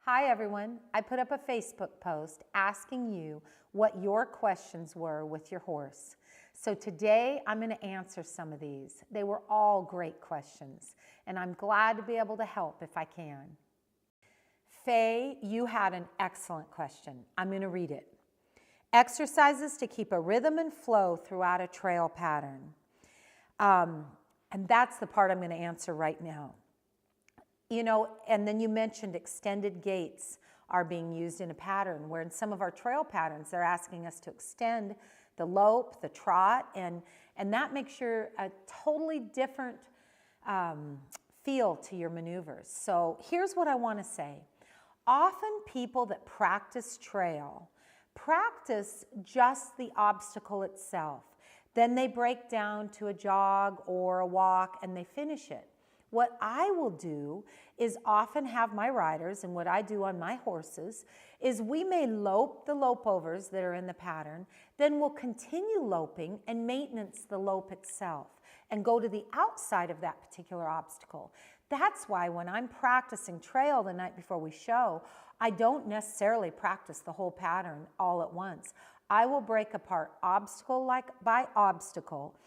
Hi everyone, I put up a Facebook post asking you what your questions were with your horse. So today I'm going to answer some of these. They were all great questions and I'm glad to be able to help if I can. Faye, you had an excellent question. I'm going to read it. Exercises to keep a rhythm and flow throughout a trail pattern. And that's the part I'm going to answer right now. You know, and then you mentioned extended gaits are being used in a pattern, where in some of our trail patterns, they're asking us to extend the lope, the trot, and that makes a totally different feel to your maneuvers. So here's what I want to say. Often people that practice trail practice just the obstacle itself. Then they break down to a jog or a walk and they finish it. What I will do is often have my riders, and what I do on my horses, is we may lope the lope overs that are in the pattern, then we'll continue loping and maintenance the lope itself and go to the outside of that particular obstacle. That's why when I'm practicing trail the night before we show, I don't necessarily practice the whole pattern all at once. I will break apart obstacle by obstacle,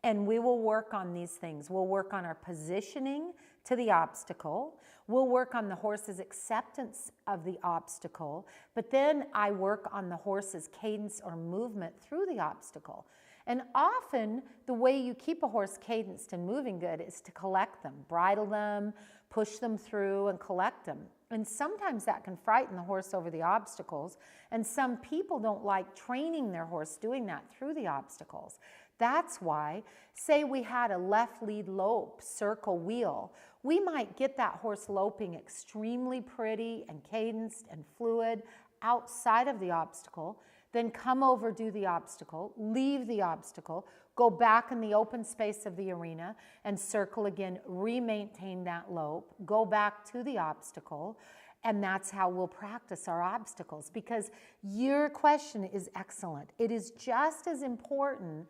and we will work on these things. We'll work on our positioning to the obstacle. We'll work on the horse's acceptance of the obstacle. But then I work on the horse's cadence or movement through the obstacle. And often the way you keep a horse cadenced and moving good is to collect them, bridle them, push them through and collect them. And sometimes that can frighten the horse over the obstacles. And some people don't like training their horse doing that through the obstacles. That's why, say we had a left lead lope circle wheel, we might get that horse loping extremely pretty and cadenced and fluid outside of the obstacle, then come over, do the obstacle, leave the obstacle, go back in the open space of the arena and circle again, re-maintain that lope, go back to the obstacle, and that's how we'll practice our obstacles. Because your question is excellent. It is just as important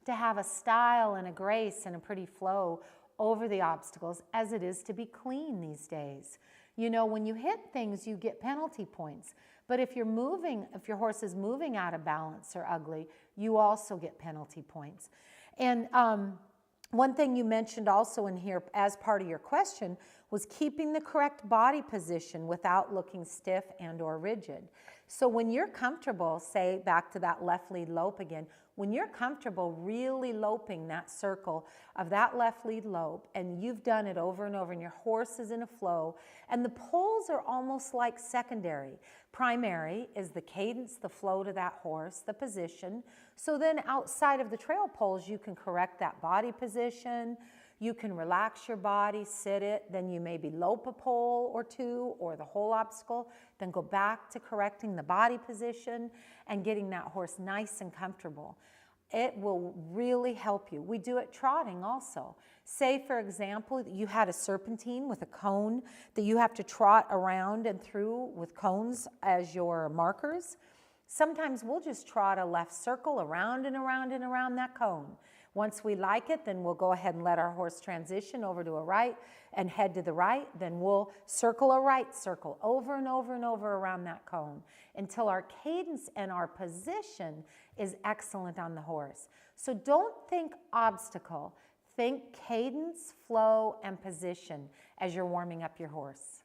to have a style and a grace and a pretty flow over the obstacles as it is to be clean these days. You know, when you hit things, you get penalty points. But if your horse is moving out of balance or ugly, you also get penalty points. And one thing you mentioned also in here as part of your question was keeping the correct body position without looking stiff and or rigid. So when you're comfortable, say back to that left lead lope again, when you're comfortable really loping that circle of that left lead lope and you've done it over and over and your horse is in a flow and the poles are almost like secondary. Primary is the cadence, the flow to that horse, the position. So then outside of the trail poles, you can correct that body position. You can relax your body, sit it, then you maybe lope a pole or two or the whole obstacle, then go back to correcting the body position and getting that horse nice and comfortable. It will really help you. We do it trotting also. Say, for example, you had a serpentine with a cone that you have to trot around and through with cones as your markers. Sometimes we'll just trot a left circle around and around and around that cone. Once we like it, then we'll go ahead and let our horse transition over to a right and head to the right. Then we'll circle a right circle over and over and over around that cone until our cadence and our position is excellent on the horse. So don't think obstacle, think cadence, flow, and position as you're warming up your horse.